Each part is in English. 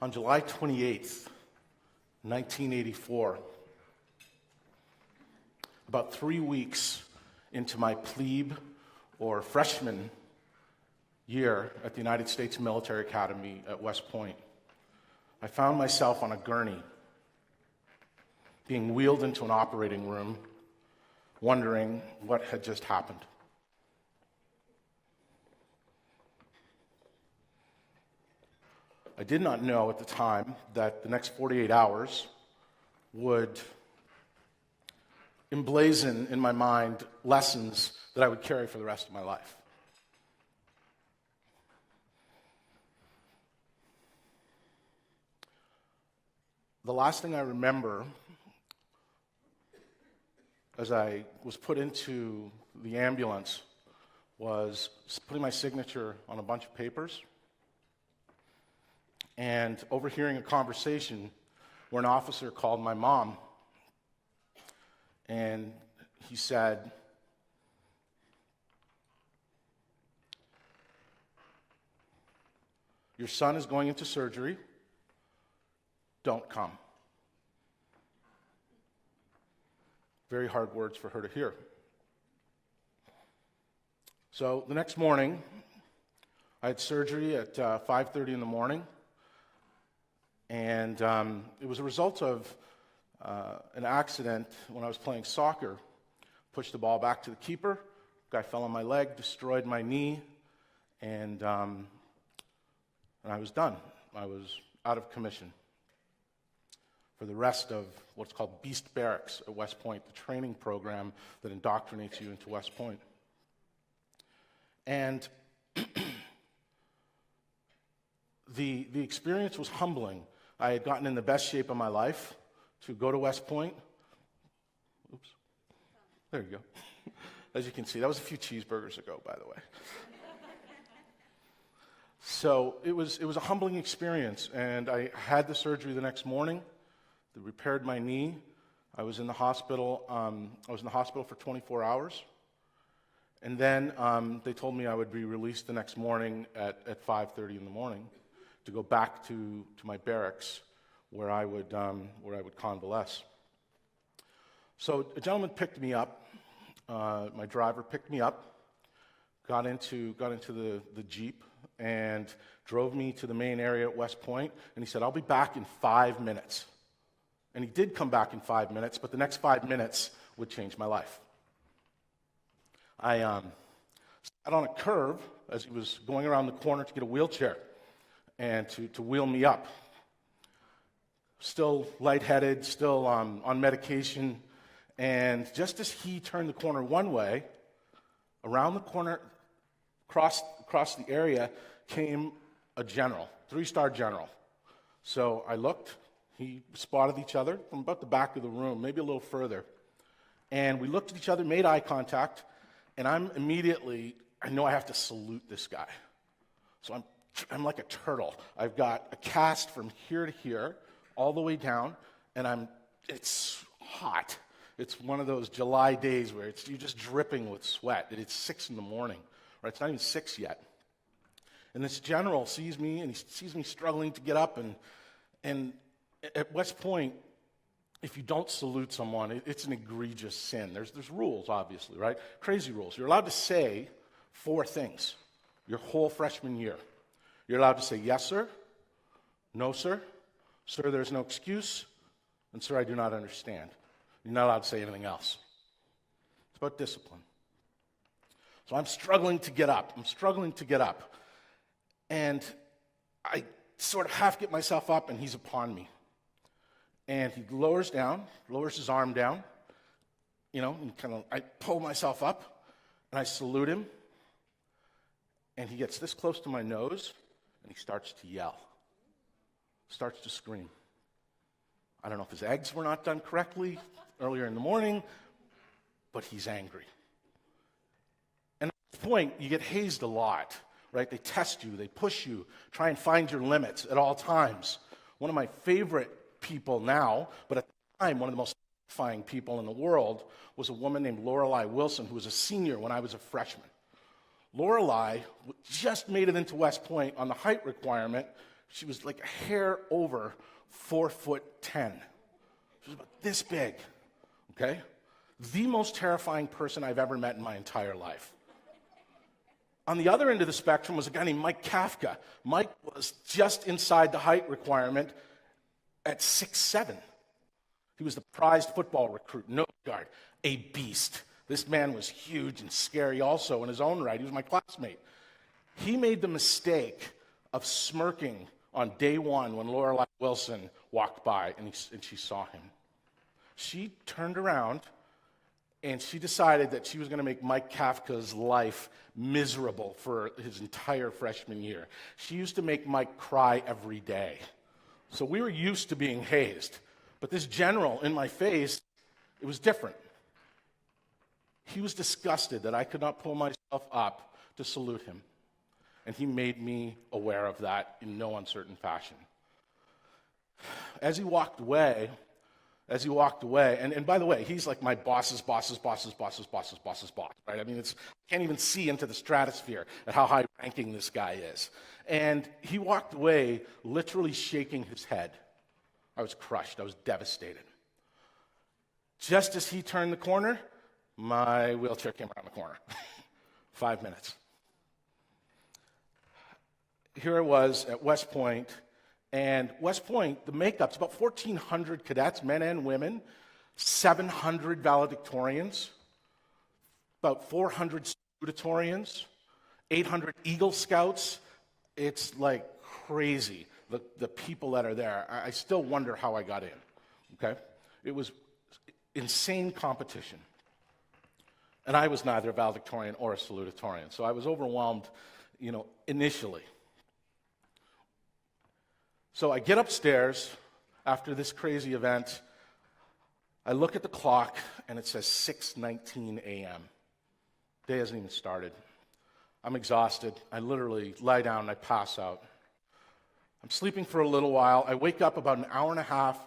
On July 28th, 1984, about 3 weeks into my plebe or freshman year at the United States Military Academy at West Point, I found myself on a gurney, being wheeled into an operating room, wondering what had just happened. I did not know at the time that the next 48 hours would emblazon in my mind lessons that I would carry for the rest of my life. The last thing I remember as I was put into the ambulance was putting my signature on a bunch of papers and overhearing a conversation where an officer called my mom, and he said, "Your son is going into surgery. Don't come." Very hard words for her to hear. So the next morning, I had surgery at 5:30 in the morning, and it was a result of an accident when I was playing soccer. Pushed the ball back to the keeper, guy fell on my leg, destroyed my knee, and I was done. I was out of commission for the rest of what's called Beast Barracks at West Point, the training program that indoctrinates you into West Point. And the experience was humbling. I had gotten in the best shape of my life to go to West Point. Oops. There you go. As you can see, that was a few cheeseburgers ago, by the way. So it was a humbling experience, and I had the surgery the next morning. They repaired my knee. I was in the hospital. For 24 hours, and then they told me I would be released the next morning at 5:30 in the morning to go back to my barracks where I would convalesce. So a gentleman picked me up. My driver picked me up, got into the Jeep, and drove me to the main area at West Point, and he said, "I'll be back in 5 minutes." And he did come back in 5 minutes, but the next 5 minutes would change my life. I sat on a curb as he was going around the corner to get a wheelchair and to wheel me up. Still lightheaded, still on medication, and just as he turned the corner one way, around the corner, across the area, came a general, 3-star general. So I looked. He spotted each other from about the back of the room, maybe a little further. And we looked at each other, made eye contact, and I know I have to salute this guy. So I'm like a turtle. I've got a cast from here to here, all the way down, and it's hot. It's one of those July days where you're just dripping with sweat. It's 6 in the morning, right? It's not even 6 yet. And this general sees me, and he sees me struggling to get up, and at West Point, if you don't salute someone, it's an egregious sin. There's rules, obviously, right? Crazy rules. You're allowed to say 4 things your whole freshman year. You're allowed to say, "Yes, sir," "No, sir," "Sir, there's no excuse," and "Sir, I do not understand." You're not allowed to say anything else. It's about discipline. So I'm struggling to get up. And I sort of half get myself up, and he's upon me. And he lowers his arm down, and I pull myself up, and I salute him. And he gets this close to my nose, and he starts to yell, starts to scream. I don't know if his eggs were not done correctly earlier in the morning, but he's angry. And at this point, you get hazed a lot, right? They test you, they push you, try and find your limits at all times. One of my favorite people now, but at the time, one of the most terrifying people in the world was a woman named Lorelei Wilson, who was a senior when I was a freshman. Lorelei just made it into West Point on the height requirement. She was like a hair over 4'10". She was about this big, okay? The most terrifying person I've ever met in my entire life. On the other end of the spectrum was a guy named Mike Kafka. Mike was just inside the height requirement at 6'7". He was the prized football recruit, nose guard, a beast. This man was huge and scary also in his own right. He was my classmate. He made the mistake of smirking on day one when Lorelei Wilson walked by and she saw him. She turned around and she decided that she was going to make Mike Kafka's life miserable for his entire freshman year. She used to make Mike cry every day. So we were used to being hazed. But this general in my face, it was different. He was disgusted that I could not pull myself up to salute him. And he made me aware of that in no uncertain fashion. As he walked away, and by the way, he's like my boss's boss, right? I mean, I can't even see into the stratosphere at how high-ranking this guy is. And he walked away literally shaking his head. I was crushed. I was devastated. Just as he turned the corner, my wheelchair came around the corner. 5 minutes. Here I was at West Point, and West Point, the makeup's about 1,400 cadets, men and women, 700 valedictorians, about 400 salutatorians, 800 Eagle Scouts. It's like crazy, the people that are there. I still wonder how I got in, okay? It was insane competition. And I was neither a valedictorian or a salutatorian, so I was overwhelmed, initially. So I get upstairs after this crazy event. I look at the clock, and it says 6:19 a.m. Day hasn't even started. I'm exhausted. I literally lie down and I pass out. I'm sleeping for a little while. I wake up about an hour and a half,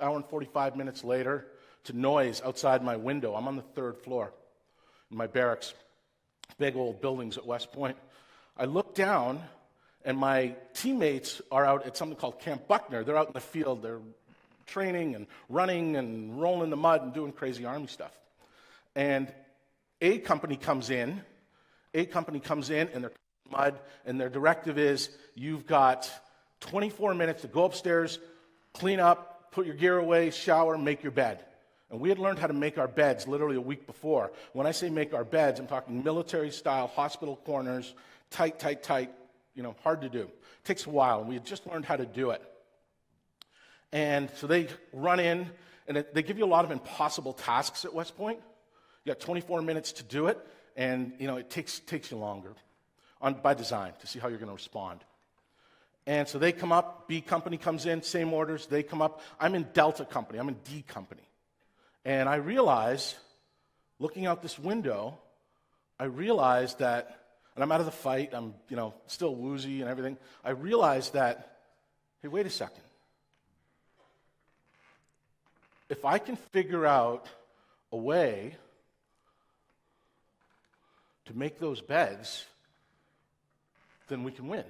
hour and 45 minutes later to noise outside my window. I'm on the 3rd floor in my barracks, big old buildings at West Point. I look down, and my teammates are out at something called Camp Buckner. They're out in the field. They're training and running and rolling in the mud and doing crazy Army stuff. And A Company comes in, and they're in mud, and their directive is, you've got 24 minutes to go upstairs, clean up, put your gear away, shower, make your bed. And we had learned how to make our beds literally a week before. When I say make our beds, I'm talking military-style, hospital corners, tight, hard to do. It takes a while, and we had just learned how to do it. And so they run in, and they give you a lot of impossible tasks at West Point. You got 24 minutes to do it, and it takes you longer by design to see how you're going to respond. And so they come up, B Company comes in, same orders, they come up. I'm in Delta Company, I'm in D Company. And I realize, looking out this window, that, and I'm out of the fight, I'm still woozy and everything, I realize that, hey, wait a second. If I can figure out a way to make those beds, then we can win.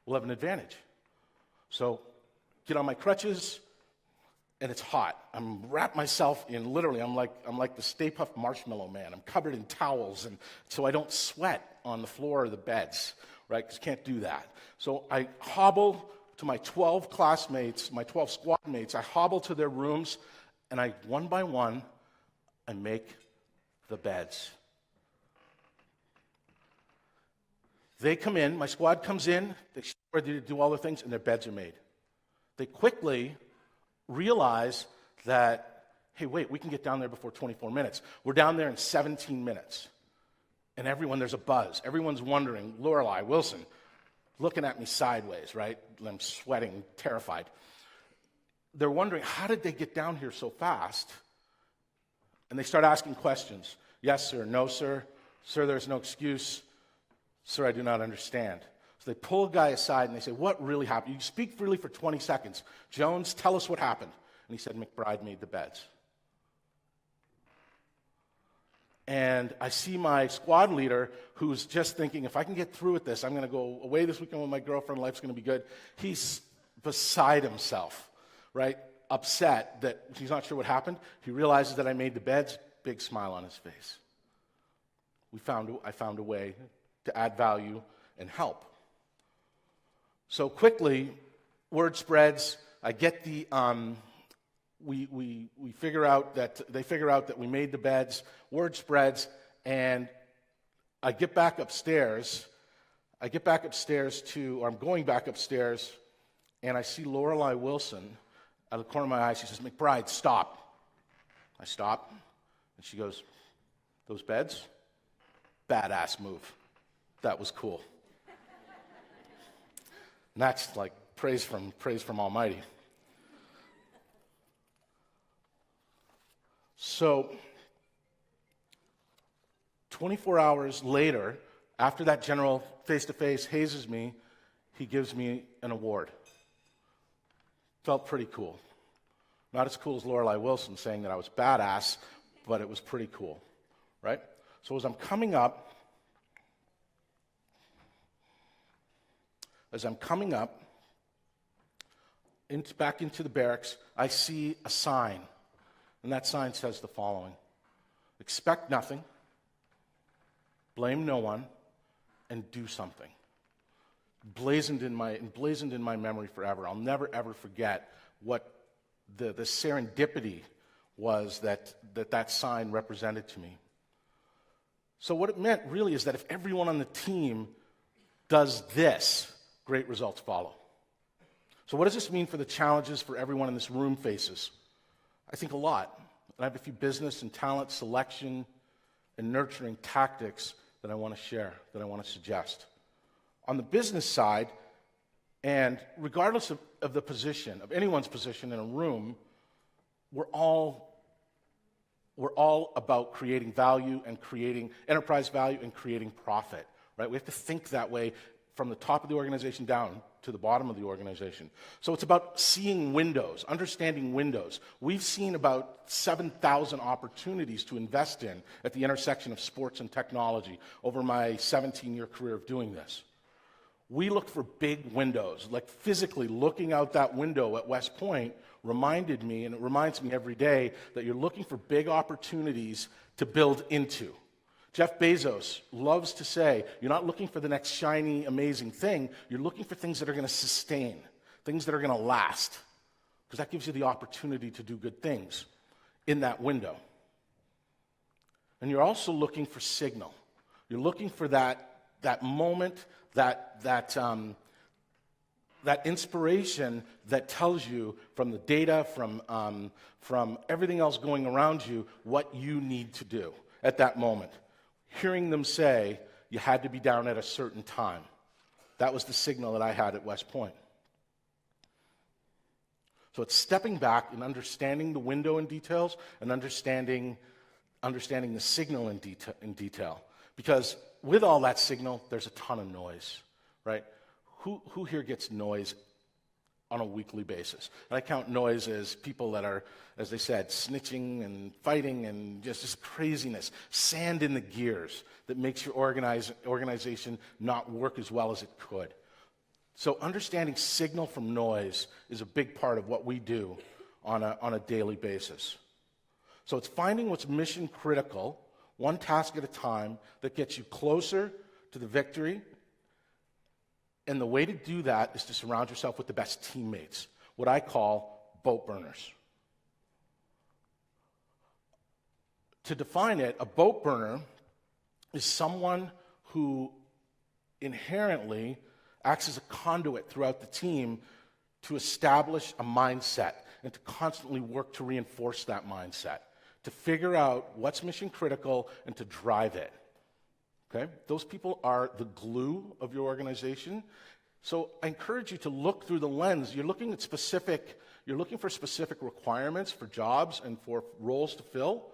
We'll have an advantage. So, get on my crutches, and it's hot. I'm wrapped myself in, literally, I'm like the Stay Puft Marshmallow Man. I'm covered in towels, and so I don't sweat on the floor of the beds, right? Because you can't do that. So I hobble to my 12 classmates, my 12 squad mates. I hobble to their rooms, and one by one, I make the beds. They come in, my squad comes in, they show where they do all the things, and their beds are made. They quickly realize that, hey, wait, we can get down there before 24 minutes. We're down there in 17 minutes. And there's a buzz. Everyone's wondering, Lorelei Wilson, looking at me sideways, right? I'm sweating, terrified. They're wondering, how did they get down here so fast? And they start asking questions. Yes, sir. No, sir. Sir, there's no excuse. Sir, I do not understand. So they pull a guy aside and they say, what really happened? You speak freely for 20 seconds. Jones, tell us what happened. And he said, McBride made the beds. And I see my squad leader who's just thinking, if I can get through with this, I'm going to go away this weekend with my girlfriend, life's going to be good. He's beside himself, right? Upset that he's not sure what happened. He realizes that I made the beds, big smile on his face. I found a way to add value and help. So quickly, word spreads. I get the, we figure out that, they figure out that we made the beds, word spreads, and I get back upstairs. I'm going back upstairs, and I see Lorelei Wilson out of the corner of my eye. She says, "McBride, stop." I stop, and she goes, "Those beds? Badass move. That was cool." And that's like praise from Almighty. So 24 hours later, after that general face-to-face hazes me, he gives me an award. Felt pretty cool. Not as cool as Lorelei Wilson saying that I was badass, but it was pretty cool, right? So as I'm coming up back into the barracks, I see a sign, and that sign says the following: expect nothing, blame no one, and do something. Blazoned in my memory forever. I'll never ever forget what the serendipity was that sign represented to me. So what it meant really is that if everyone on the team does this, great results follow. So what does this mean for the challenges for everyone in this room faces? I think a lot. And I have a few business and talent selection and nurturing tactics that I want to share, that I want to suggest. On the business side, and regardless of the position, of anyone's position in a room, we're all about creating value and creating enterprise value and creating profit, right? We have to think that way from the top of the organization down to the bottom of the organization. So it's about seeing windows, understanding windows. We've seen about 7,000 opportunities to invest in at the intersection of sports and technology over my 17-year career of doing this. We look for big windows, like physically looking out that window at West Point reminded me, and it reminds me every day, that you're looking for big opportunities to build into. Jeff Bezos loves to say, you're not looking for the next shiny, amazing thing, you're looking for things that are going to sustain, things that are going to last, because that gives you the opportunity to do good things in that window. And you're also looking for signal. You're looking for that moment, that inspiration that tells you from the data, from everything else going around you, what you need to do at that moment. Hearing them say, you had to be down at a certain time. That was the signal that I had at West Point. So it's stepping back and understanding the window in details and understanding the signal in detail. Because with all that signal, there's a ton of noise, right? Who here gets noise on a weekly basis? And I count noise as people that are, as they said, snitching and fighting and just this craziness, sand in the gears that makes your organization not work as well as it could. So understanding signal from noise is a big part of what we do on a daily basis. So it's finding what's mission critical, one task at a time, that gets you closer to the victory. And the way to do that is to surround yourself with the best teammates, what I call boat burners. To define it, a boat burner is someone who inherently acts as a conduit throughout the team to establish a mindset and to constantly work to reinforce that mindset, to figure out what's mission critical and to drive it. Okay? Those people are the glue of your organization. So I encourage you to look through the lens. You're looking for specific requirements for jobs and for roles to fill.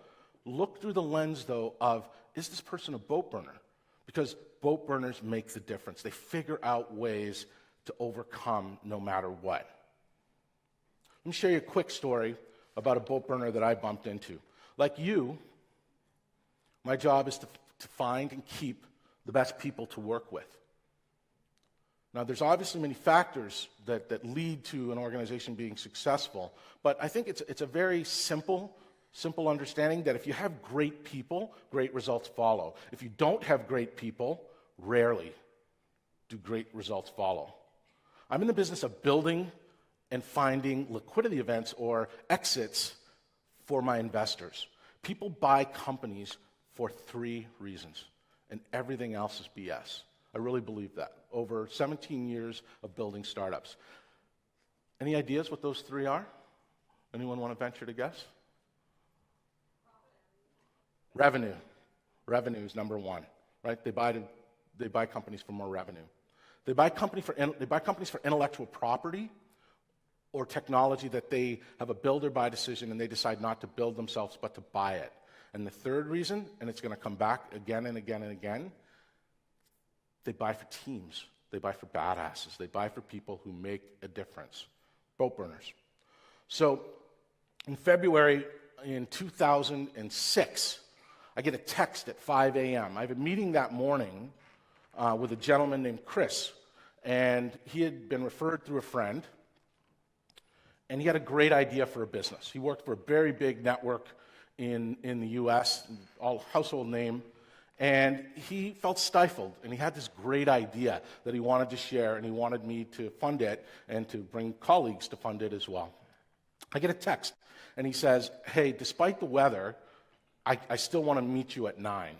Look through the lens, though, of, is this person a boat burner? Because boat burners make the difference. They figure out ways to overcome no matter what. Let me share you a quick story about a boat burner that I bumped into. Like you, My job is to find and keep the best people to work with. Now, there's obviously many factors that lead to an organization being successful, but I think it's a very simple understanding that if you have great people, great results follow. If you don't have great people, rarely do great results follow. I'm in the business of building and finding liquidity events or exits for my investors. People buy companies for 3 reasons, and everything else is BS. I really believe that. Over 17 years of building startups. Any ideas what those 3 are? Anyone want to venture to guess? Revenue. Revenue is number 1, right? They buy companies for more revenue. They buy companies for intellectual property or technology that they have a build or buy decision and they decide not to build themselves but to buy it. And the third reason, and it's going to come back again and again and again, they buy for teams. They buy for badasses. They buy for people who make a difference. Boat burners. So in February in 2006, I get a text at 5 a.m. I have a meeting that morning with a gentleman named Chris, and he had been referred through a friend, and he had a great idea for a business. He worked for a very big network in the U.S., all household name, and he felt stifled, and he had this great idea that he wanted to share, and he wanted me to fund it and to bring colleagues to fund it as well. I get a text, and he says, hey, despite the weather, I still want to meet you at 9.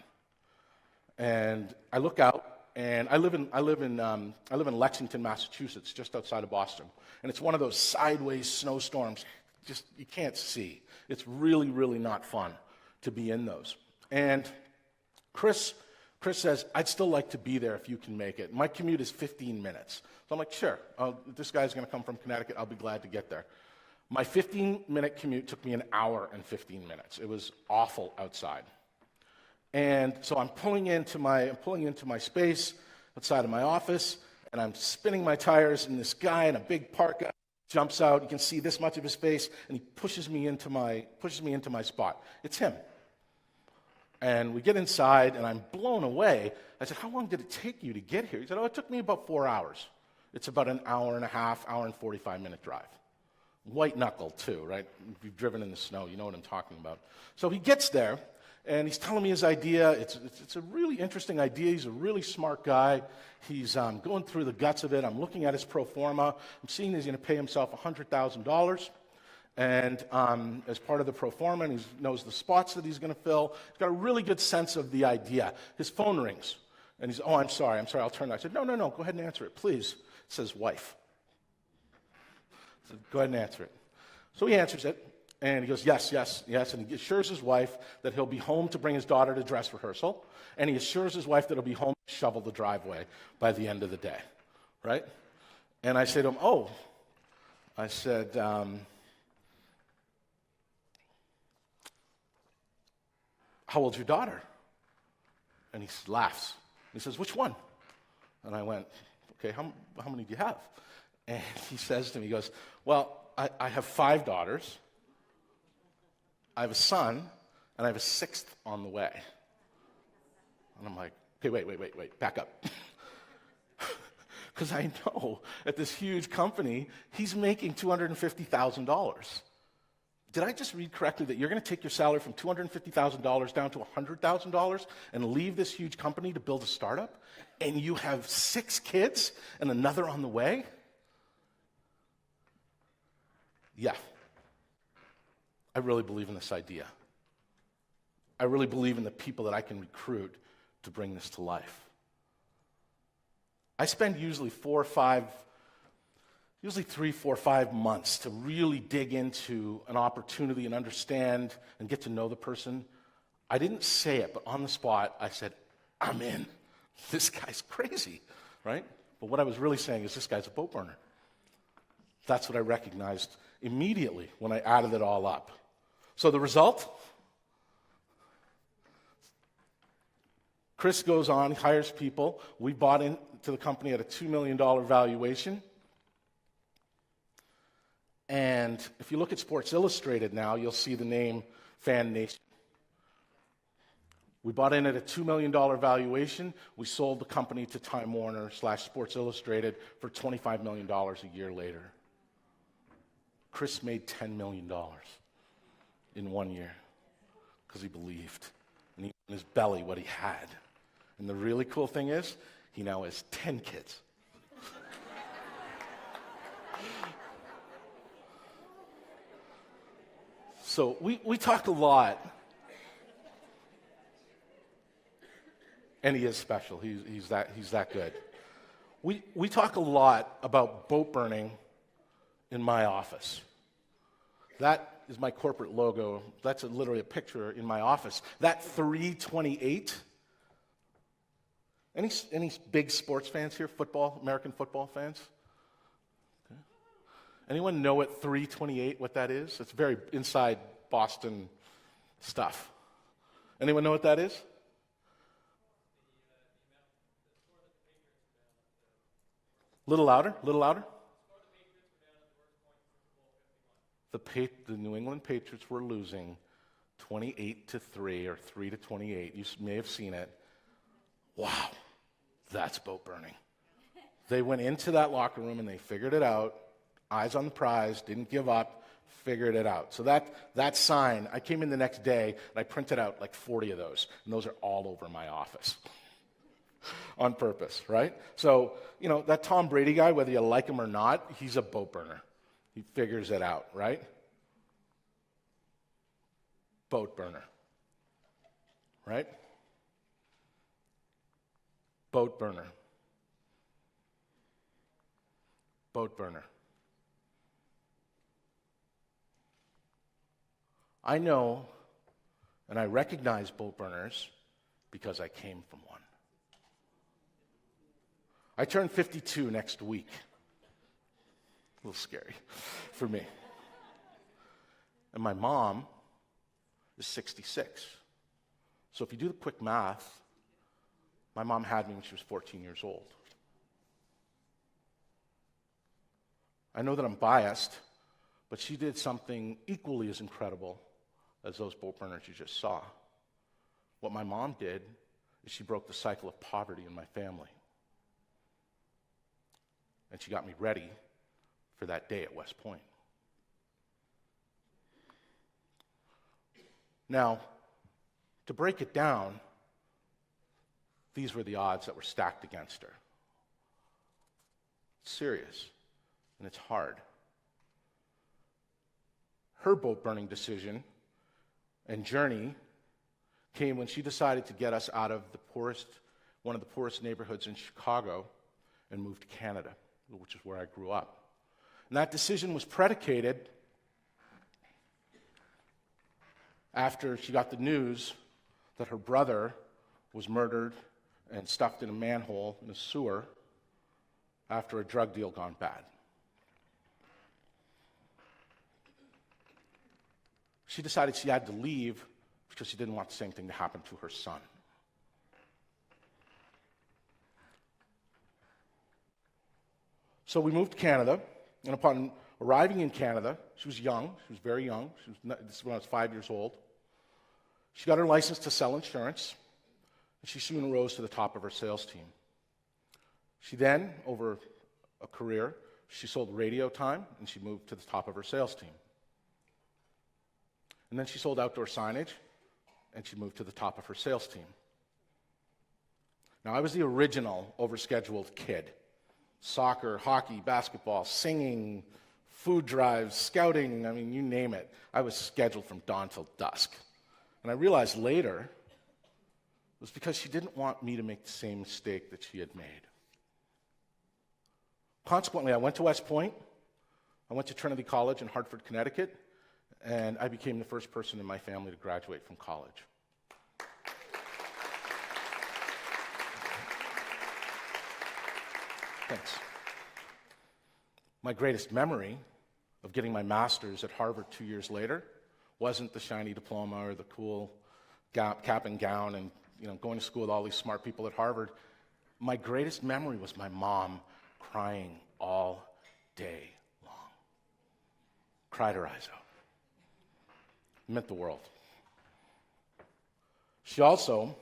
And I look out, and I live in Lexington, Massachusetts, just outside of Boston. And it's one of those sideways snowstorms, just you can't see. It's really, really not fun to be in those. And Chris says, I'd still like to be there if you can make it. My commute is 15 minutes. So I'm like, sure, this guy's going to come from Connecticut. I'll be glad to get there. My 15-minute commute took me an hour and 15 minutes. It was awful outside. And so I'm pulling into my space outside of my office, and I'm spinning my tires, and this guy in a big parka jumps out. You can see this much of his face, and he pushes me into my spot. It's him. And we get inside, and I'm blown away. I said, how long did it take you to get here? He said, it took me about 4 hours. It's about an hour and a half, hour and 45-minute drive. White knuckle, too, right? If you've driven in the snow, you know what I'm talking about. So he gets there, and he's telling me his idea. It's a really interesting idea. He's a really smart guy. He's going through the guts of it. I'm looking at his pro forma. I'm seeing he's going to pay himself $100,000. And as part of the pro forma, and he knows the spots that he's going to fill. He's got a really good sense of the idea. His phone rings, and he's, I'm sorry, I'll turn it. I said, no, go ahead and answer it, please. It says wife. I said, go ahead and answer it. So he answers it, and he goes, yes, and he assures his wife that he'll be home to bring his daughter to dress rehearsal, and he assures his wife that he'll be home to shovel the driveway by the end of the day, right? And I say to him, I said, how old's your daughter? And he laughs. He says, which one? And I went, okay, how many do you have? And he says to me, he goes, well, I have 5 daughters. I have a son, and I have a 6th on the way. And I'm like, okay, wait, back up. Because I know at this huge company, he's making $250,000. Did I just read correctly that you're going to take your salary from $250,000 down to $100,000 and leave this huge company to build a startup? And you have 6 kids and another on the way? Yeah. I really believe in this idea. I really believe in the people that I can recruit to bring this to life. I spend usually 3, 4, 5 months to really dig into an opportunity and understand and get to know the person. I didn't say it, but on the spot, I said, I'm in. This guy's crazy, right? But what I was really saying is this guy's a boat burner. That's what I recognized immediately when I added it all up. So the result? Chris goes on, hires people. We bought into the company at a $2 million valuation. And if you look at Sports Illustrated now, you'll see the name Fan Nation. We bought in at a $2 million valuation. We sold the company to Time Warner / Sports Illustrated for $25 million a year later. Chris made $10 million in 1 year because he believed and he in his belly what he had. And the really cool thing is, he now has 10 kids. So we talk a lot. And he is special. He's that good. We talk a lot about boat burning in my office. That is my corporate logo. That's literally a picture in my office. That 328. Any big sports fans here? American football fans? Okay. Anyone know what 328, what that is? It's very inside Boston stuff. Anyone know what that is? Little louder, little louder. The New England Patriots were losing 28-3 or 3-28. You may have seen it. Wow, that's boat burning. They went into that locker room and they figured it out. Eyes on the prize, didn't give up, figured it out. So that sign, I came in the next day and I printed out like 40 of those, and those are all over my office. On purpose, right? So, that Tom Brady guy, whether you like him or not, he's a boat burner. He figures it out, right? Boat burner. Right? Boat burner. Boat burner. I know and I recognize boat burners because I came from one. I turn 52 next week. A little scary for me. And my mom is 66. So if you do the quick math, my mom had me when she was 14 years old. I know that I'm biased, but she did something equally as incredible as those boat burners you just saw. What my mom did is she broke the cycle of poverty in my family. And she got me ready for that day at West Point. Now, to break it down, these were the odds that were stacked against her. It's serious, and it's hard. Her boat-burning decision and journey came when she decided to get us out of one of the poorest neighborhoods in Chicago and move to Canada, which is where I grew up. And that decision was predicated after she got the news that her brother was murdered and stuffed in a manhole in a sewer after a drug deal gone bad. She decided she had to leave because she didn't want the same thing to happen to her son. So we moved to Canada, and upon arriving in Canada, she was young. She was very young. This is when I was 5 years old. She got her license to sell insurance, and she soon rose to the top of her sales team. She then, over a career, she sold radio time, and she moved to the top of her sales team. And then she sold outdoor signage, and she moved to the top of her sales team. Now, I was the original overscheduled kid. Soccer, hockey, basketball, singing, food drives, scouting, I mean, you name it. I was scheduled from dawn till dusk. And I realized later it was because she didn't want me to make the same mistake that she had made. Consequently, I went to West Point. I went to Trinity College in Hartford, Connecticut, and I became the first person in my family to graduate from college. Thanks. My greatest memory of getting my master's at Harvard 2 years later wasn't the shiny diploma or the cool cap and gown and going to school with all these smart people at Harvard. My greatest memory was my mom crying all day long. Cried her eyes out. It meant the world. She also,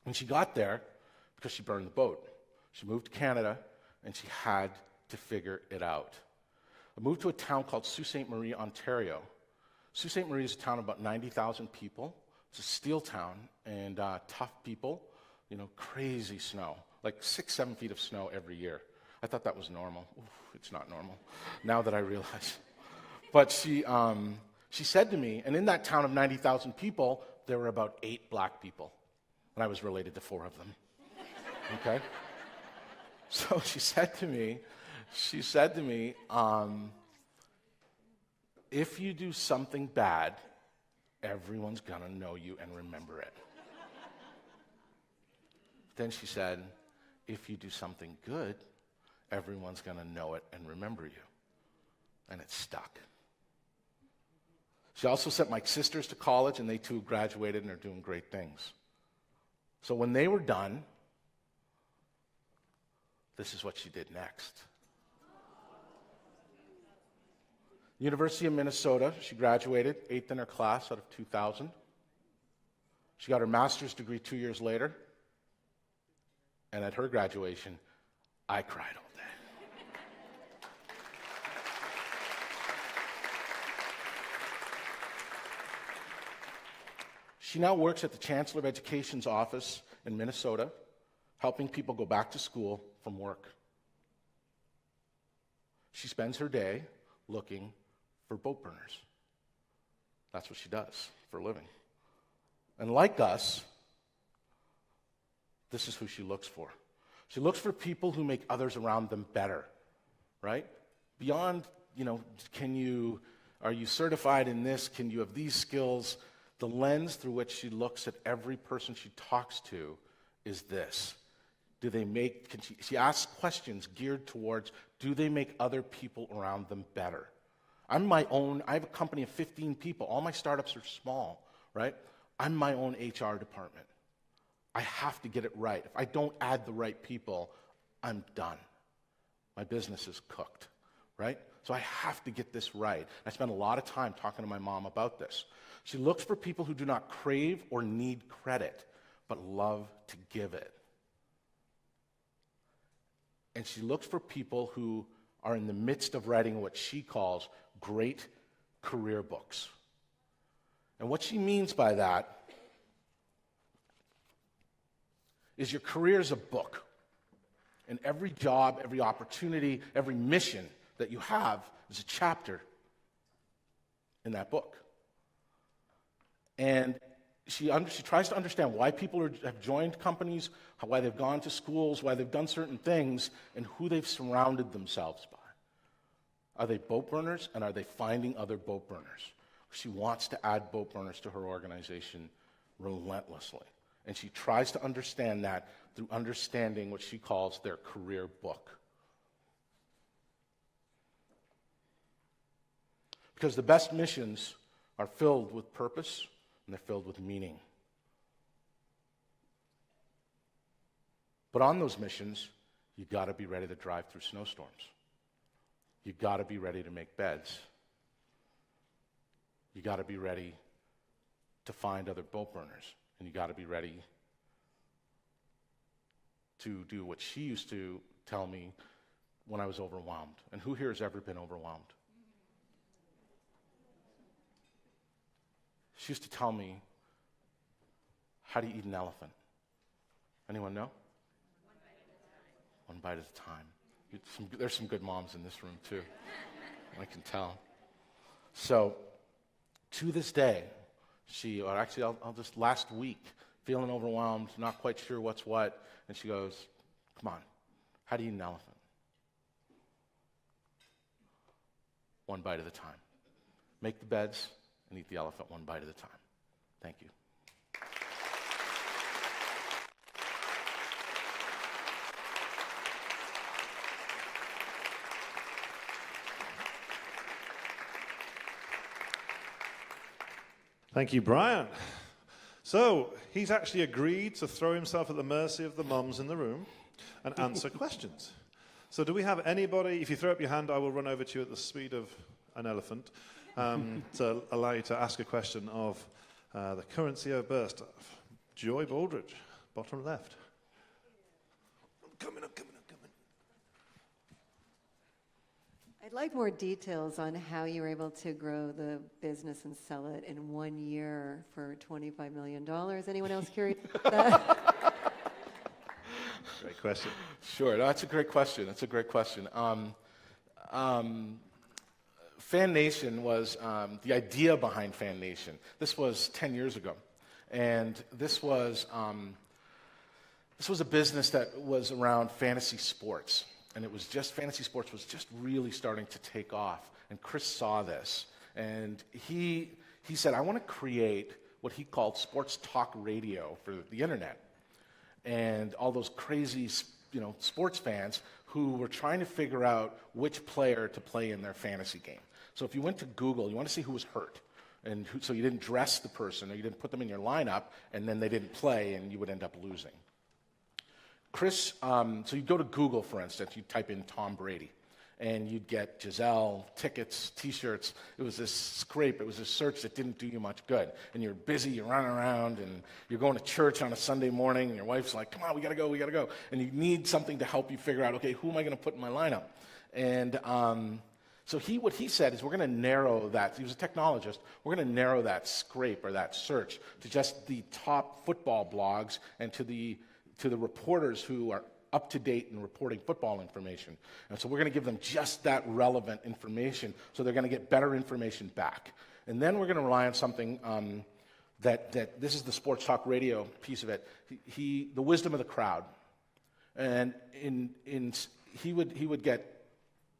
when she got there, because she burned the boat, she moved to Canada, and she had to figure it out. I moved to a town called Sault Ste. Marie, Ontario. Sault Ste. Marie is a town of about 90,000 people. It's a steel town, and tough people, crazy snow, like 6-7 feet of snow every year. I thought that was normal. Oof, it's not normal, now that I realize. But she said to me, and in that town of 90,000 people, there were about 8 black people, and I was related to 4 of them. Okay? So she said to me, if you do something bad, everyone's gonna know you and remember it. Then she said, if you do something good, everyone's gonna know it and remember you. And it stuck. She also sent my sisters to college, and they too graduated and are doing great things. So when they were done, this is what she did next. University of Minnesota, she graduated, 8th in her class out of 2,000. She got her master's degree 2 years later. And at her graduation, I cried all day. She now works at the Chancellor of Education's office in Minnesota, helping people go back to school from work. She spends her day looking for boat burners. That's what she does for a living. And like us, this is who she looks for. She looks for people who make others around them better, right? Beyond, are you certified in this? Can you have these skills? The lens through which she looks at every person she talks to is this. She asks questions geared towards, do they make other people around them better? I have a company of 15 people. All my startups are small, right? I'm my own HR department. I have to get it right. If I don't add the right people, I'm done. My business is cooked, right? So I have to get this right. I spend a lot of time talking to my mom about this. She looks for people who do not crave or need credit, but love to give it. And she looks for people who are in the midst of writing what she calls great career books. And what she means by that is your career is a book. And every job, every opportunity, every mission that you have is a chapter in that book. And she tries to understand why people have joined companies, why they've gone to schools, why they've done certain things, and who they've surrounded themselves by. Are they boat burners, and are they finding other boat burners? She wants to add boat burners to her organization relentlessly. And she tries to understand that through understanding what she calls their career book. Because the best missions are filled with purpose and they're filled with meaning. But on those missions, you got to be ready to drive through snowstorms. You got to be ready to make beds. You got to be ready to find other boat burners. And you got to be ready to do what she used to tell me when I was overwhelmed. And who here has ever been overwhelmed? She used to tell me, how do you eat an elephant? Anyone know? One bite at a time. There's some good moms in this room too. I can tell. So, to this day, last week, feeling overwhelmed, not quite sure what's what, and she goes, come on, how do you eat an elephant? One bite at a time. Make the beds and eat the elephant one bite at a time. Thank you. Thank you, Brian. So, he's actually agreed to throw himself at the mercy of the mums in the room and answer questions. So do we have anybody, if you throw up your hand, I will run over to you at the speed of an elephant to allow you to ask a question of the current CEO of Burst. Joy Baldridge, bottom left. Coming up. I'd like more details on how you were able to grow the business and sell it in 1 year for $25 million. Anyone else curious about that? Great question. Sure, no, that's a great question. Fan Nation was the idea behind Fan Nation. This was 10 years ago, and this was a business that was around fantasy sports, and fantasy sports was just really starting to take off. And Chris saw this, and he said, "I want to create what he called sports talk radio for the internet." And all those crazy, sports fans who were trying to figure out which player to play in their fantasy game. So if you went to Google, you want to see who was hurt, and so you didn't dress the person or you didn't put them in your lineup, and then they didn't play, and you would end up losing. Chris, so you go to Google, for instance, you type in Tom Brady, and you'd get Giselle, tickets, T-shirts. It was this scrape. It was this search that didn't do you much good. And you're busy, you're running around, and you're going to church on a Sunday morning, and your wife's like, "Come on, we got to go. And you need something to help you figure out, okay, who am I going to put in my lineup? And so what he said is, we're going to narrow that. He was a technologist. We're going to narrow that scrape or that search to just the top football blogs and to the reporters who are up to date in reporting football information. And so we're going to give them just that relevant information, so they're going to get better information back. And then we're going to rely on something that this is the sports talk radio piece of it. The wisdom of the crowd, and he would get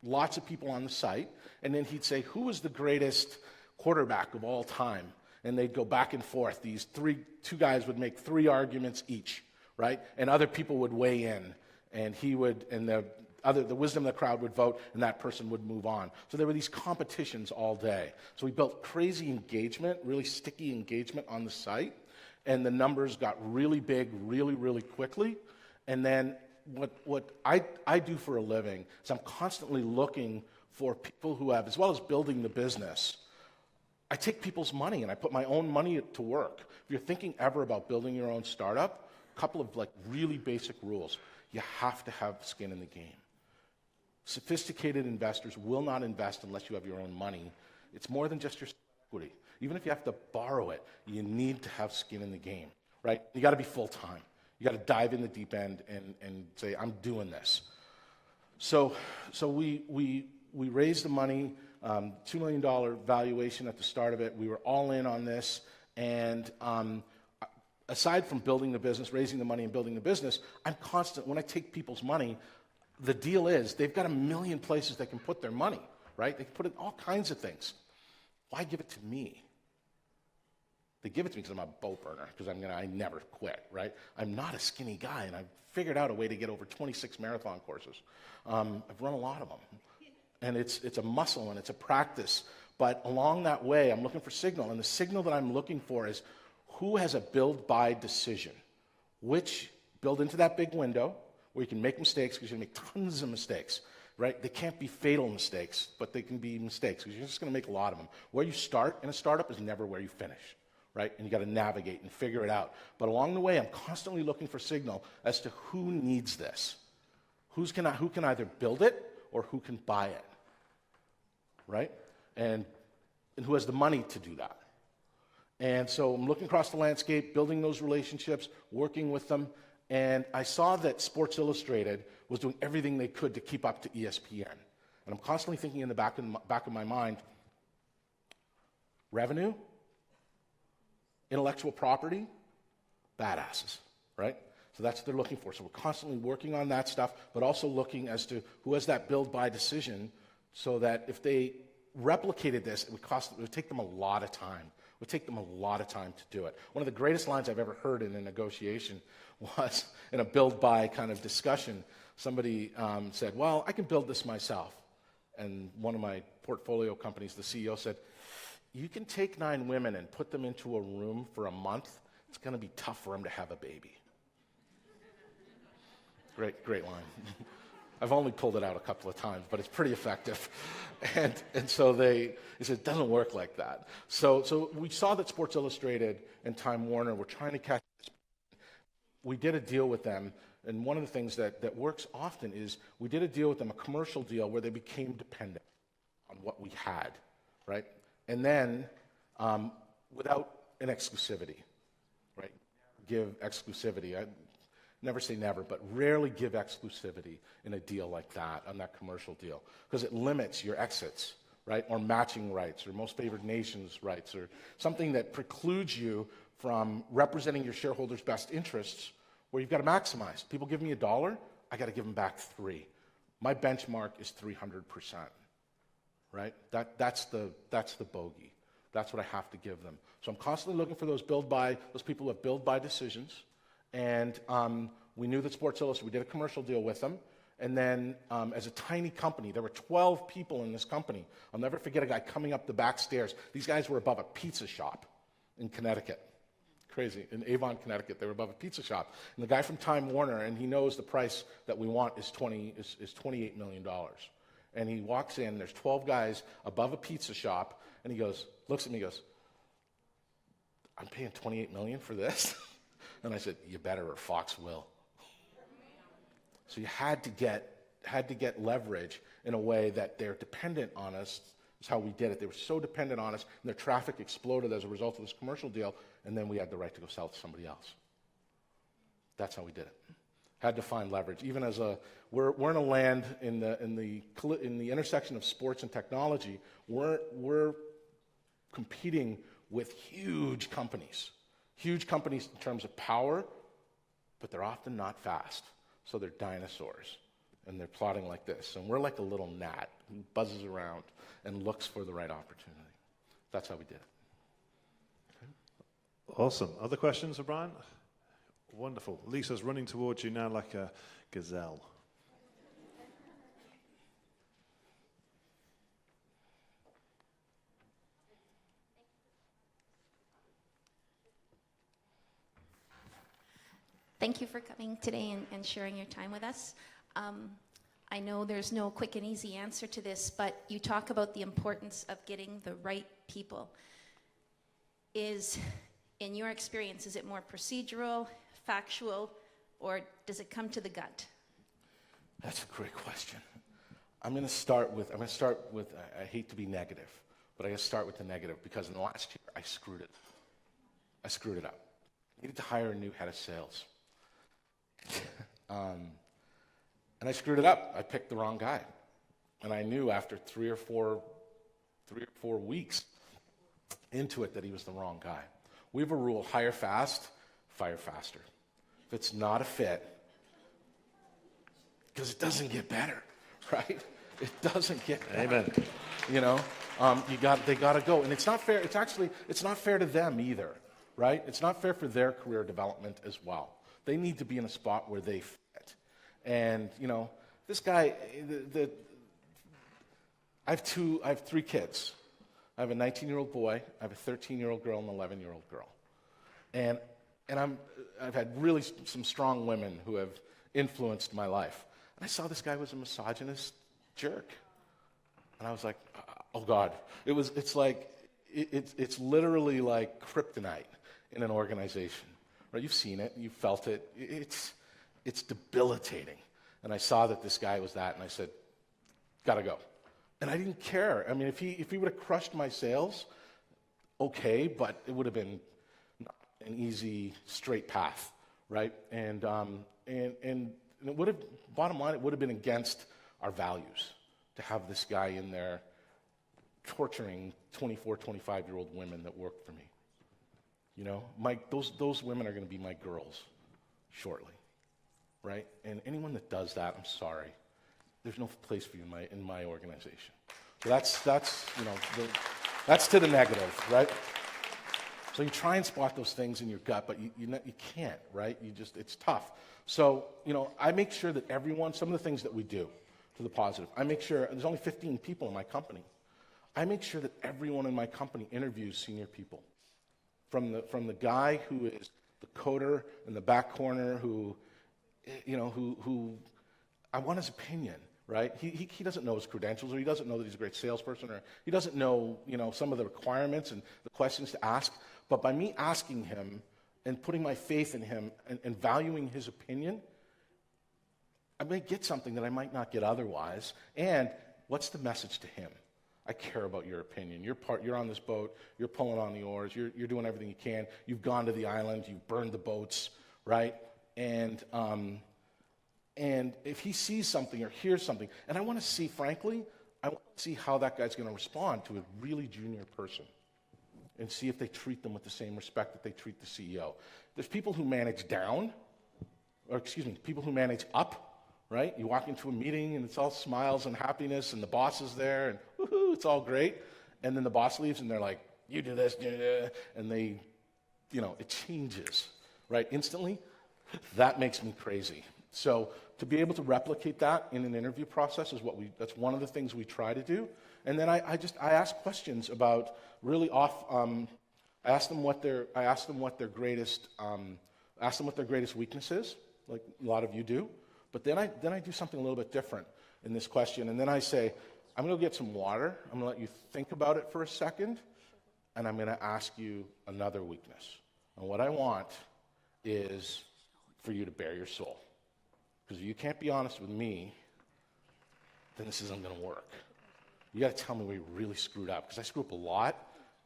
lots of people on the site, and then he'd say, "Who is the greatest quarterback of all time?" And they'd go back and forth. These two guys would make 3 arguments each, right? And other people would weigh in, and the wisdom of the crowd would vote, and that person would move on. So there were these competitions all day. So we built crazy engagement, really sticky engagement on the site, and the numbers got really big really, really quickly. And then what I do for a living is I'm constantly looking for people who have, as well as building the business, I take people's money and I put my own money to work. If you're thinking ever about building your own startup, a couple of really basic rules. You have to have skin in the game. Sophisticated investors will not invest unless you have your own money. It's more than just your equity. Even if you have to borrow it, you need to have skin in the game, right? You got to be full-time. You got to dive in the deep end and say, "I'm doing this." So we raised the money, $2 million valuation at the start of it. We were all in on this, and aside from building the business, raising the money and building the business, when I take people's money, the deal is they've got 1 million places they can put their money, right? They can put it in all kinds of things. Why give it to me? They give it to me because I'm a boat burner, because I never quit, right? I'm not a skinny guy, and I've figured out a way to get over 26 marathon courses. I've run a lot of them. And it's a muscle and it's a practice. But along that way, I'm looking for signal, and the signal that I'm looking for is who has a build-buy decision, which build into that big window where you can make mistakes, because you can make tons of mistakes, right? They can't be fatal mistakes, but they can be mistakes, because you're just going to make a lot of them. Where you start in a startup is never where you finish, right? And you got to navigate and figure it out. But along the way, I'm constantly looking for signal as to who needs this, who can either build it or who can buy it, right? And who has the money to do that. And so I'm looking across the landscape, building those relationships, working with them, and I saw that Sports Illustrated was doing everything they could to keep up to ESPN. And I'm constantly thinking in the back of my mind, revenue, intellectual property, badasses, right? So that's what they're looking for. So we're constantly working on that stuff, but also looking as to who has that build-buy decision, so that if they replicated this, it would take them a lot of time. It would take them a lot of time to do it. One of the greatest lines I've ever heard in a negotiation was in a build-buy kind of discussion. Somebody said, "Well, I can build this myself." And one of my portfolio companies, the CEO, said, "You can take 9 women and put them into a room for a month. It's going to be tough for them to have a baby." Great line. I've only pulled it out a couple of times, but it's pretty effective. And so he said, it doesn't work like that. So we saw that Sports Illustrated and Time Warner were trying to catch this we did a deal with them, and one of the things that works often is we did a deal with them, a commercial deal, where they became dependent on what we had, right? And then without an exclusivity, right? Give exclusivity. I never say never, but rarely give exclusivity in a deal like that, on that commercial deal, because it limits your exits, right? Or matching rights, or most favored nations rights, or something that precludes you from representing your shareholders' best interests, where you've got to maximize. People give me $1, I got to give them back 3. My benchmark is 300%, right? That's the bogey. That's what I have to give them. So I'm constantly looking for those people who have build-buy decisions. And we knew that Sports Illustrated, we did a commercial deal with them. And then as a tiny company, there were 12 people in this company. I'll never forget a guy coming up the back stairs. These guys were above a pizza shop in Connecticut. Crazy. In Avon, Connecticut, they were above a pizza shop. And the guy from Time Warner, and he knows the price that we want is $28 million. And he walks in, there's 12 guys above a pizza shop, and he goes, looks at me, goes, I'm paying $28 million for this? And I said, you better, or Fox will. So you had to get leverage in a way that they're dependent on us. That's how we did it. They were so dependent on us, and their traffic exploded as a result of this commercial deal, and then we had the right to go sell to somebody else. That's how we did it. Had to find leverage. Even as we're in a land in the intersection of sports and technology. We're competing with huge companies in terms of power, but they're often not fast. So they're dinosaurs, and they're plotting like this. And we're like a little gnat who buzzes around and looks for the right opportunity. That's how we did it. Awesome. Other questions for Bryant? Wonderful. Lisa's running towards you now like a gazelle. Thank you for coming today and sharing your time with us. I know there's no quick and easy answer to this, but you talk about the importance of getting the right people. In your experience, is it more procedural, factual, or does it come to the gut? That's a great question. I'm going to start with, I hate to be negative, but I got to start with the negative, because in the last year, I screwed it up. I needed to hire a new head of sales. And I screwed it up. I picked the wrong guy. And I knew after 3 or 4 weeks into it that he was the wrong guy. We have a rule: hire fast, fire faster. If it's not a fit, because it doesn't get better, right? It doesn't get better. Amen. You know, they got to go. And it's not fair. It's not fair to them either, right? It's not fair for their career development as well. They need to be in a spot where they fit. And, you know, this guy, I have 3 kids. I have a 19-year-old boy, I have a 13-year-old girl, and an 11-year-old girl. And I've had really some strong women who have influenced my life. And I saw this guy was a misogynist jerk. And I was like, oh God. It's literally like kryptonite in an organization. Right? You've seen it, you've felt it. It's debilitating. And I saw that this guy was that, and I said, gotta go. And I didn't care. I mean, if he would have crushed my sales, okay, but it would have been not an easy, straight path, right? And it would have, bottom line, it would have been against our values to have this guy in there torturing 24, 25-year-old women that worked for me. You know, those women are going to be my girls shortly, right? And anyone that does that, I'm sorry. There's no place for you in my organization. So that's to the negative, right? So you try and spot those things in your gut, but you can't, right? It's tough. So, you know, I make sure that some of the things that we do to the positive, I make sure, there's only 15 people in my company. I make sure that everyone in my company interviews senior people. From the guy who is the coder in the back corner who I want his opinion, right? He doesn't know his credentials, or he doesn't know that he's a great salesperson, or he doesn't know, some of the requirements and the questions to ask. But by me asking him and putting my faith in him and valuing his opinion, I may get something that I might not get otherwise. And what's the message to him? I care about your opinion. You're on this boat. You're pulling on the oars. You're doing everything you can. You've gone to the island. You've burned the boats, right? And if he sees something or hears something, and I want to see, frankly, I want to see how that guy's going to respond to a really junior person and see if they treat them with the same respect that they treat the CEO. There's people who manage down, people who manage up, right? You walk into a meeting and it's all smiles and happiness and the boss is there and woohoo, it's all great. And then the boss leaves and they're like, you do this, and they, it changes, right? Instantly. That makes me crazy. So to be able to replicate that in an interview process that's one of the things we try to do. And then I ask questions about really I ask them what their greatest weakness is, like a lot of you do. But then I do something a little bit different in this question. And then I say, I'm going to get some water. I'm going to let you think about it for a second. And I'm going to ask you another weakness. And what I want is for you to bare your soul. Because if you can't be honest with me, then this isn't going to work. You got to tell me where you really screwed up. Because I screw up a lot.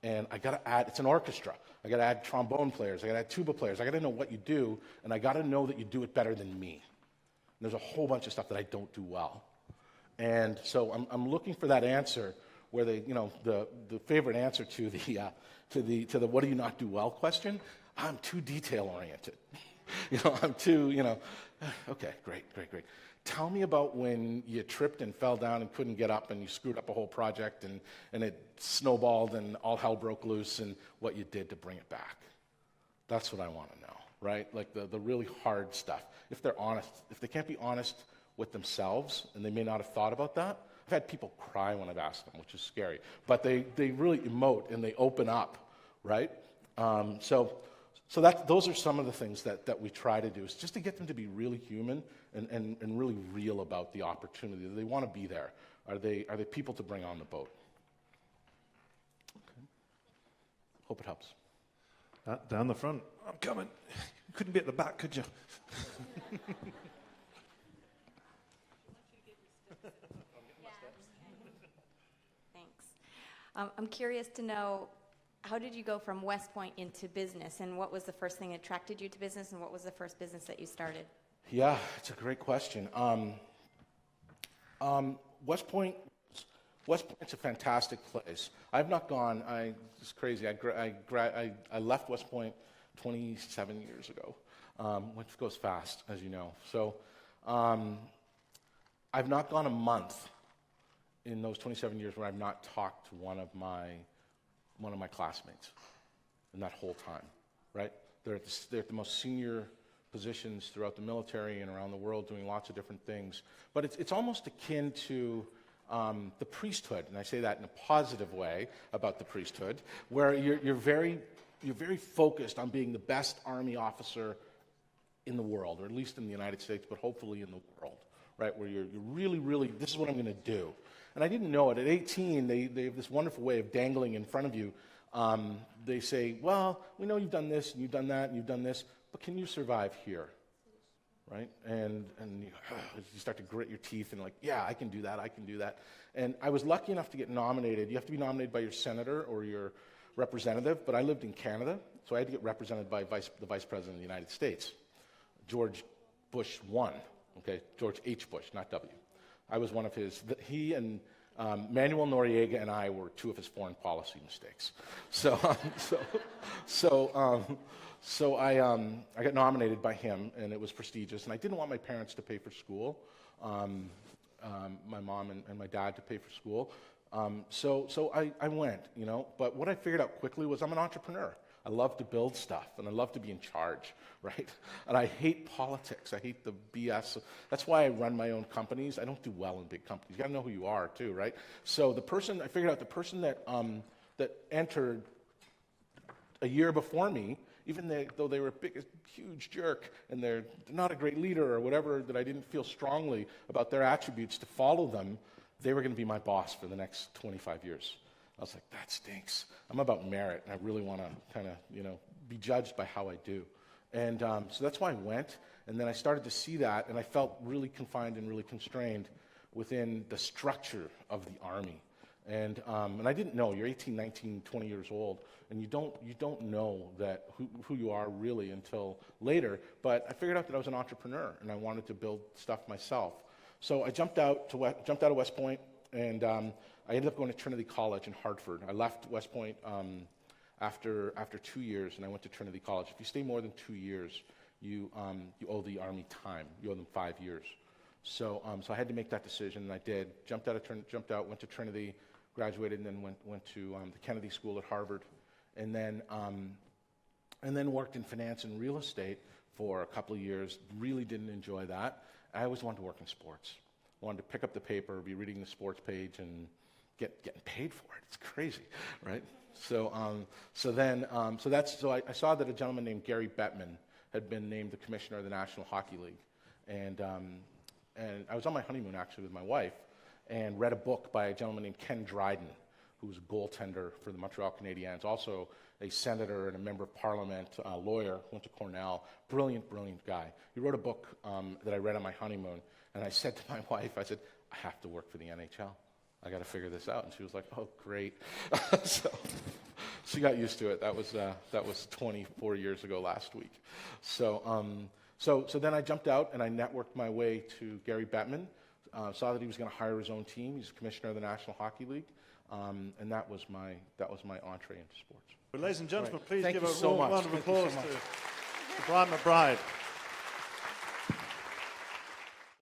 And I got to add, it's an orchestra. I got to add trombone players. I got to add tuba players. I got to know what you do. And I got to know that you do it better than me. There's a whole bunch of stuff that I don't do well. And so I'm looking for that answer where the favorite answer to the what do you not do well question, I'm too detail oriented. I'm too, okay, great. Tell me about when you tripped and fell down and couldn't get up and you screwed up a whole project and it snowballed and all hell broke loose and what you did to bring it back. That's what I want to know. Right? Like the really hard stuff. If they're honest, if they can't be honest with themselves, and they may not have thought about that. I've had people cry when I've asked them, which is scary. But they really emote and they open up, right? So those are some of the things that we try to do, is just to get them to be really human and really real about the opportunity. They want to be there. Are they people to bring on the boat? Okay. Hope it helps. Down the front. I'm coming. You couldn't be at the back, could you? Thanks. I'm curious to know, how did you go from West Point into business, and what was the first thing that attracted you to business, and what was the first business that you started? Yeah, it's a great question. West Point's a fantastic place. I've not gone. It's crazy. I left West Point 27 years ago, which goes fast, as you know. So I've not gone a month in those 27 years where I've not talked to one of my classmates in that whole time, right? They're at the most senior positions throughout the military and around the world doing lots of different things. But it's almost akin to the priesthood, and I say that in a positive way about the priesthood, where you're very focused on being the best Army officer in the world, or at least in the United States, but hopefully in the world, right? Where you're really, this is what I'm going to do. And I didn't know it. At 18, they have this wonderful way of dangling in front of you. They say, well, we know you've done this, and you've done that, and you've done this, but can you survive here? Right? And you start to grit your teeth and like, yeah, I can do that. And I was lucky enough to get nominated. You have to be nominated by your senator or your representative, but I lived in Canada, so I had to get represented by the Vice President of the United States. George Bush won, okay? George H. Bush, not W. I was one of his. He and Manuel Noriega and I were two of his foreign policy mistakes. So I got nominated by him, and it was prestigious. And I didn't want my parents to pay for school, my mom and my dad to pay for school. So I went, But what I figured out quickly was I'm an entrepreneur. I love to build stuff, and I love to be in charge, right? And I hate politics. I hate the BS. That's why I run my own companies. I don't do well in big companies. You got to know who you are, too, right? So I figured out the person that entered a year before me, even though they were a huge jerk and they're not a great leader or whatever, that I didn't feel strongly about their attributes to follow them, they were going to be my boss for the next 25 years. I was like, that stinks. I'm about merit, and I really want to kind of, be judged by how I do. And so that's why I went, and then I started to see that, and I felt really confined and really constrained within the structure of the Army. And I didn't know. You're 18, 19, 20 years old, and you don't know that who you are really until later. But I figured out that I was an entrepreneur, and I wanted to build stuff myself. So I jumped out of West Point, and I ended up going to Trinity College in Hartford. I left West Point after 2 years, and I went to Trinity College. If you stay more than 2 years, you owe the Army time. You owe them 5 years. So I had to make that decision, and I did. Jumped out, went to Trinity, graduated, and then went to the Kennedy School at Harvard, and then worked in finance and real estate for a couple of years. Really didn't enjoy that. I always wanted to work in sports. I wanted to pick up the paper, be reading the sports page, and getting paid for it. It's crazy, right? So I saw that a gentleman named Gary Bettman had been named the commissioner of the National Hockey League, and I was on my honeymoon actually with my wife, and read a book by a gentleman named Ken Dryden, who was a goaltender for the Montreal Canadiens, also a senator and a member of parliament, lawyer, went to Cornell, brilliant guy. He wrote a book that I read on my honeymoon, and I said to my wife, I said, I have to work for the NHL. I got to figure this out. And she was like, oh, great. So she got used to it. That was 24 years ago last week. So then I jumped out, and I networked my way to Gary Bettman. Saw that he was going to hire his own team. He's commissioner of the National Hockey League, and that was my entree into sports. Well, ladies and gentlemen, Right. please Thank give you a so warm much. round of Thank you applause so much. to Bryant McBride.